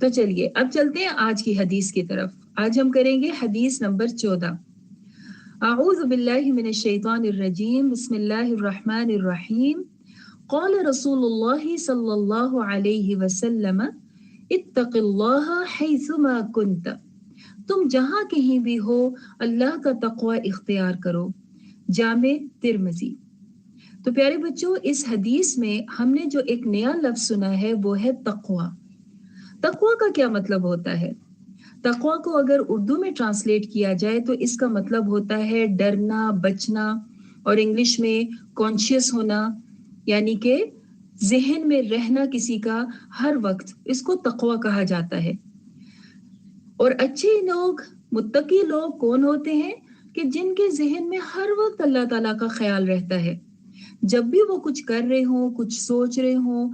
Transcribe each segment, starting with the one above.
تو چلیے اب چلتے ہیں آج کی حدیث کی طرف. آج ہم کریں گے حدیث نمبر 14. اعوذ باللہ من الشیطان الرجیم بسم اللہ الرحمن الرحیم. قال رسول اللہ صلی اللہ علیہ وسلم اتق اللہ حیثما کنت. تم جہاں کہیں بھی ہو اللہ کا تقوی اختیار کرو. جامع ترمذی. تو پیارے بچوں اس حدیث میں ہم نے جو ایک نیا لفظ سنا ہے وہ ہے تقوی. تقوی کا کیا مطلب ہوتا ہے؟ تقوی کو اگر اردو میں ٹرانسلیٹ کیا جائے تو اس کا مطلب ہوتا ہے ڈرنا، بچنا، اور انگلش میں کانشیس ہونا، یعنی کہ ذہن میں رہنا کسی کا ہر وقت، اس کو تقوی کہا جاتا ہے. اور اچھے لوگ، متقی لوگ کون ہوتے ہیں؟ کہ جن کے ذہن میں ہر وقت اللہ تعالیٰ کا خیال رہتا ہے. جب بھی وہ کچھ کر رہے ہوں، کچھ سوچ رہے ہوں،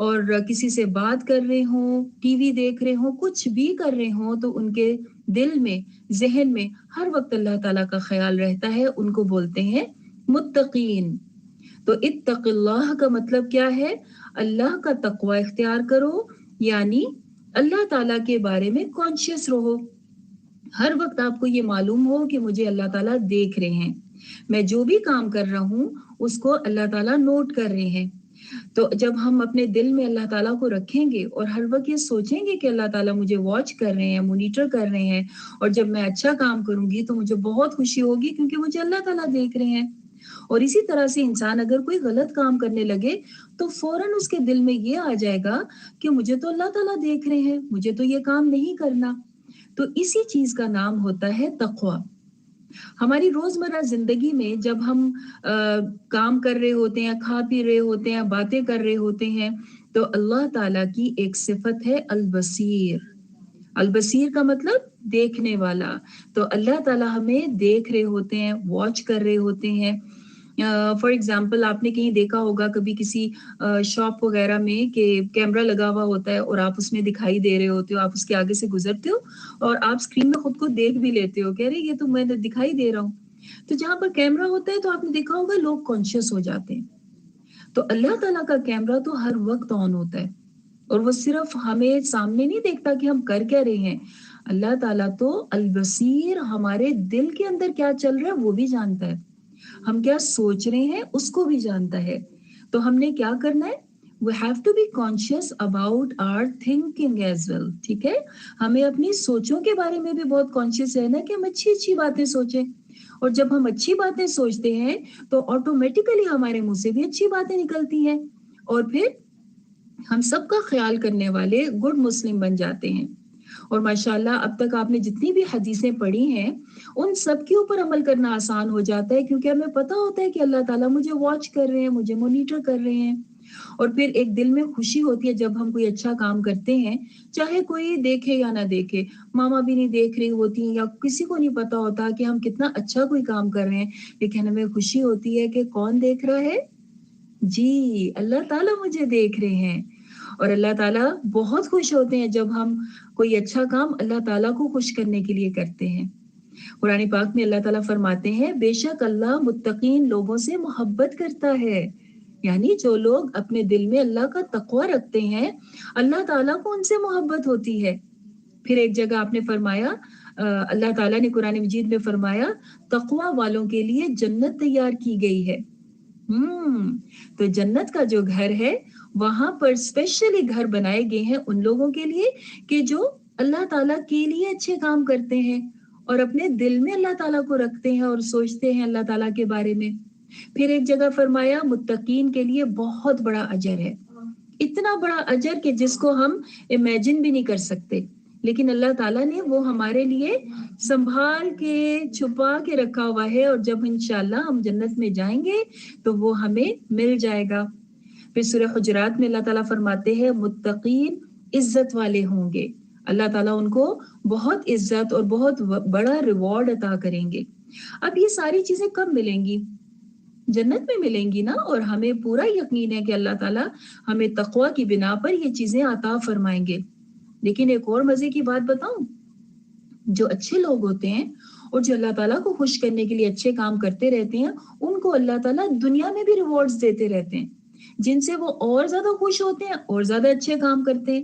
اور کسی سے بات کر رہے ہوں، ٹی وی دیکھ رہے ہوں، کچھ بھی کر رہے ہوں، تو ان کے دل میں، ذہن میں ہر وقت اللہ تعالیٰ کا خیال رہتا ہے. ان کو بولتے ہیں متقین. تو اتق اللہ کا مطلب کیا ہے؟ اللہ کا تقوی اختیار کرو، یعنی اللہ تعالیٰ کے بارے میں کانشیس رہو. ہر وقت آپ کو یہ معلوم ہو کہ مجھے اللہ تعالیٰ دیکھ رہے ہیں، میں جو بھی کام کر رہا ہوں اس کو اللہ تعالیٰ نوٹ کر رہے ہیں. تو جب ہم اپنے دل میں اللہ تعالیٰ کو رکھیں گے اور ہر وقت یہ سوچیں گے کہ اللہ تعالیٰ مجھے واچ کر رہے ہیں، مونیٹر کر رہے ہیں، اور جب میں اچھا کام کروں گی تو مجھے بہت خوشی ہوگی کیونکہ مجھے اللہ تعالیٰ دیکھ رہے ہیں. اور اسی طرح سے انسان اگر کوئی غلط کام کرنے لگے تو فوراً اس کے دل میں یہ آ جائے گا کہ مجھے تو اللہ تعالیٰ دیکھ رہے ہیں، مجھے تو یہ کام نہیں کرنا. تو اسی چیز کا نام ہوتا ہے تقوی. ہماری روزمرہ زندگی میں جب ہم کام کر رہے ہوتے ہیں، کھا پی رہے ہوتے ہیں، باتیں کر رہے ہوتے ہیں، تو اللہ تعالیٰ کی ایک صفت ہے البصیر. البصیر کا مطلب دیکھنے والا. تو اللہ تعالیٰ ہمیں دیکھ رہے ہوتے ہیں، واچ کر رہے ہوتے ہیں. فار ایگزامپل آپ نے کہیں دیکھا ہوگا کبھی کسی شاپ وغیرہ میں کہ کیمرہ لگا ہوا ہوتا ہے اور آپ اس میں دکھائی دے رہے ہوتے ہو، آپ اس کے آگے سے گزرتے ہو اور آپ اسکرین میں خود کو دیکھ بھی لیتے ہو، کہہ رہے یہ تو میں دکھائی دے رہا ہوں. تو جہاں پر کیمرہ ہوتا ہے تو آپ نے دیکھا ہوگا لوگ کانشیس ہو جاتے ہیں. تو اللہ تعالیٰ کا کیمرہ تو ہر وقت آن ہوتا ہے، اور وہ صرف ہمیں سامنے نہیں دیکھتا کہ ہم کر کیا رہے ہیں. اللہ تعالیٰ تو البصیر، ہمارے دل کے اندر کیا چل رہا ہے وہ بھی جانتا ہے، ہم کیا سوچ رہے ہیں اس کو بھی جانتا ہے. تو ہم نے کیا کرنا ہے؟ We have to be conscious about our thinking as well. ٹھیک ہے، ہمیں اپنی سوچوں کے بارے میں بھی بہت کانشیس رہنا ہے کہ ہم اچھی اچھی باتیں سوچیں. اور جب ہم اچھی باتیں سوچتے ہیں تو آٹومیٹیکلی ہمارے منہ سے بھی اچھی باتیں نکلتی ہیں، اور پھر ہم سب کا خیال کرنے والے گڈ مسلم بن جاتے ہیں. اور ماشاءاللہ اب تک آپ نے جتنی بھی حدیثیں پڑھی ہیں ان سب کے اوپر عمل کرنا آسان ہو جاتا ہے، کیونکہ ہمیں پتہ ہوتا ہے کہ اللہ تعالیٰ مجھے واچ کر رہے ہیں، مجھے مونیٹر کر رہے ہیں. اور پھر ایک دل میں خوشی ہوتی ہے جب ہم کوئی اچھا کام کرتے ہیں، چاہے کوئی دیکھے یا نہ دیکھے. ماما بھی نہیں دیکھ رہی ہوتی یا کسی کو نہیں پتا ہوتا کہ ہم کتنا اچھا کوئی کام کر رہے ہیں، لیکن ہمیں خوشی ہوتی ہے کہ کون دیکھ رہا ہے؟ جی، اللہ تعالیٰ مجھے دیکھ رہے ہیں. اور اللہ تعالیٰ بہت خوش ہوتے ہیں جب ہم کوئی اچھا کام اللہ تعالیٰ کو خوش کرنے کے لیے کرتے ہیں. قرآن پاک میں اللہ تعالیٰ فرماتے ہیں بے شک اللہ متقین لوگوں سے محبت کرتا ہے، یعنی جو لوگ اپنے دل میں اللہ کا تقوی رکھتے ہیں اللہ تعالیٰ کو ان سے محبت ہوتی ہے. پھر ایک جگہ آپ نے فرمایا، اللہ تعالیٰ نے قرآن مجید میں فرمایا تقوی والوں کے لیے جنت تیار کی گئی ہے. تو جنت کا جو گھر ہے وہاں پر اسپیشلی گھر بنائے گئے ہیں ان لوگوں کے لیے کہ جو اللہ تعالیٰ کے لیے اچھے کام کرتے ہیں اور اپنے دل میں اللہ تعالیٰ کو رکھتے ہیں اور سوچتے ہیں اللہ تعالیٰ کے بارے میں. پھر ایک جگہ فرمایا متقین کے لیے بہت بڑا اجر ہے، اتنا بڑا اجر کہ جس کو ہم امیجن بھی نہیں کر سکتے، لیکن اللہ تعالیٰ نے وہ ہمارے لیے سنبھال کے چھپا کے رکھا ہوا ہے، اور جب انشاءاللہ ہم جنت میں جائیں گے تو وہ ہمیں مل جائے گا. پھر سورہ حجرات میں اللہ تعالیٰ فرماتے ہیں متقین عزت والے ہوں گے، اللہ تعالیٰ ان کو بہت عزت اور بہت بڑا ریوارڈ عطا کریں گے. اب یہ ساری چیزیں کب ملیں گی؟ جنت میں ملیں گی نا. اور ہمیں پورا یقین ہے کہ اللہ تعالیٰ ہمیں تقوی کی بنا پر یہ چیزیں عطا فرمائیں گے. لیکن ایک اور مزے کی بات بتاؤں، جو اچھے لوگ ہوتے ہیں اور جو اللہ تعالیٰ کو خوش کرنے کے لیے اچھے کام کرتے رہتے ہیں ان کو اللہ تعالیٰ دنیا میں بھی ریوارڈز دیتے رہتے ہیں، جن سے وہ اور زیادہ خوش ہوتے ہیں اور زیادہ اچھے کام کرتے ہیں.